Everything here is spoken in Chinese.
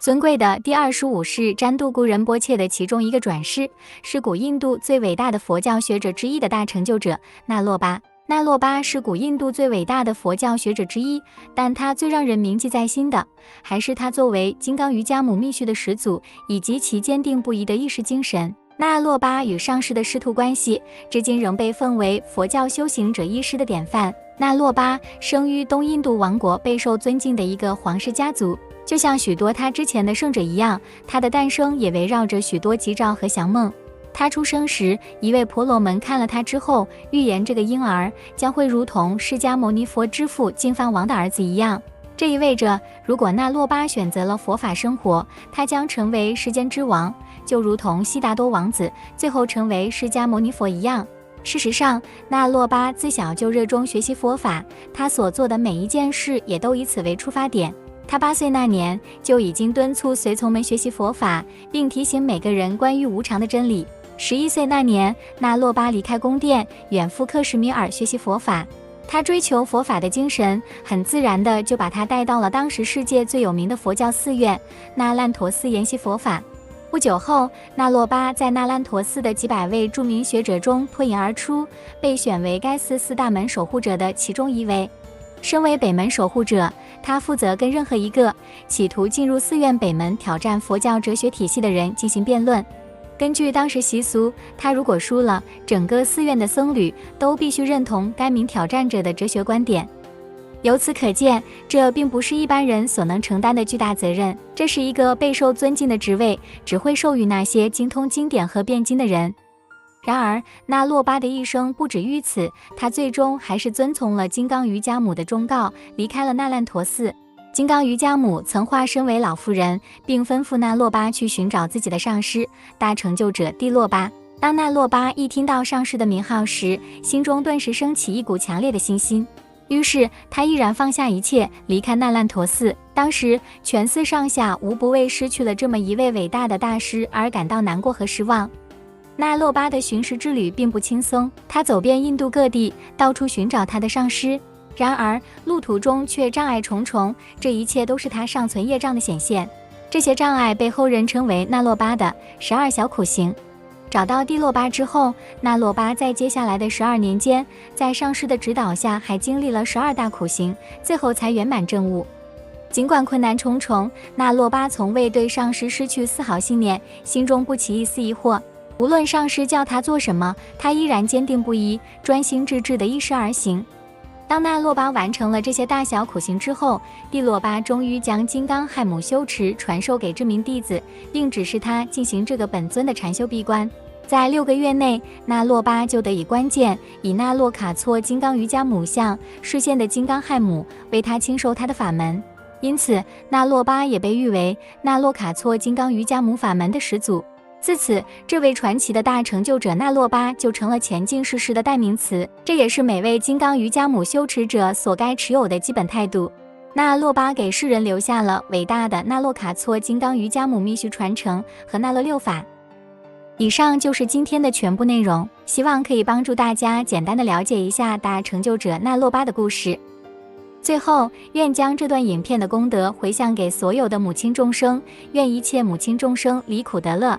尊贵的第25世占度古仁波切的其中一个转世，是古印度最伟大的佛教学者之一的大成就者那洛巴。那洛巴是古印度最伟大的佛教学者之一，但他最让人铭记在心的，还是他作为金刚瑜伽母密续的始祖，以及其坚定不移的意识精神。那洛巴与上师的师徒关系，至今仍被奉为佛教修行者医师的典范。那洛巴生于东印度王国备受尊敬的一个皇室家族，就像许多他之前的圣者一样，他的诞生也围绕着许多吉兆和祥梦。他出生时，一位婆罗门看了他之后，预言这个婴儿将会如同释迦牟尼佛之父净饭王的儿子一样。这意味着，如果那洛巴选择了佛法生活，他将成为世间之王，就如同悉达多王子最后成为释迦牟尼佛一样。事实上，那洛巴自小就热衷学习佛法，他所做的每一件事也都以此为出发点。他8岁那年就已经敦促随从们学习佛法，并提醒每个人关于无常的真理。11岁那年，那洛巴离开宫殿，远赴克什米尔学习佛法。他追求佛法的精神，很自然地就把他带到了当时世界最有名的佛教寺院那烂陀寺研习佛法。不久后，那洛巴在那烂陀寺的几百位著名学者中脱颖而出，被选为该寺4大门守护者的其中一位。身为北门守护者，他负责跟任何一个企图进入寺院北门挑战佛教哲学体系的人进行辩论。根据当时习俗，他如果输了，整个寺院的僧侣都必须认同该名挑战者的哲学观点。由此可见，这并不是一般人所能承担的巨大责任，这是一个备受尊敬的职位，只会授予那些精通经典和辩经的人。然而，那洛巴的一生不止于此，他最终还是遵从了金刚瑜伽母的忠告，离开了那烂陀寺。金刚瑜伽母曾化身为老妇人，并吩咐那洛巴去寻找自己的上师大成就者帝洛巴。当那洛巴一听到上师的名号时，心中顿时升起一股强烈的信心。于是他毅然放下一切，离开那烂陀寺。当时全寺上下无不为失去了这么一位伟大的大师而感到难过和失望。那洛巴的寻师之旅并不轻松，他走遍印度各地，到处寻找他的上师。然而路途中却障碍重重，这一切都是他尚存业障的显现。这些障碍被后人称为那洛巴的12小苦行。找到帝洛巴之后，那洛巴在接下来的12年间，在上师的指导下还经历了12大苦行，最后才圆满证悟。尽管困难重重，那洛巴从未对上师失去丝毫信念，心中不起一丝疑惑。无论上师叫他做什么，他依然坚定不移，专心致志地依师而行。当那洛巴完成了这些大小苦行之后，帝洛巴终于将金刚亥母修持传授给这名弟子，并指示他进行这个本尊的禅修闭关。在6个月内，那洛巴就得以关键以那洛卡措金刚瑜伽母像示现的金刚亥母为他亲授他的法门，因此那洛巴也被誉为那洛卡措金刚瑜伽母法门的始祖。自此，这位传奇的大成就者那洛巴就成了前进世事的代名词，这也是每位金刚瑜伽母修持者所该持有的基本态度。那洛巴给世人留下了伟大的那洛卡措金刚瑜伽母密续传承和那洛六法。以上就是今天的全部内容，希望可以帮助大家简单的了解一下大成就者那洛巴的故事。最后，愿将这段影片的功德回向给所有的母亲众生，愿一切母亲众生离苦得乐。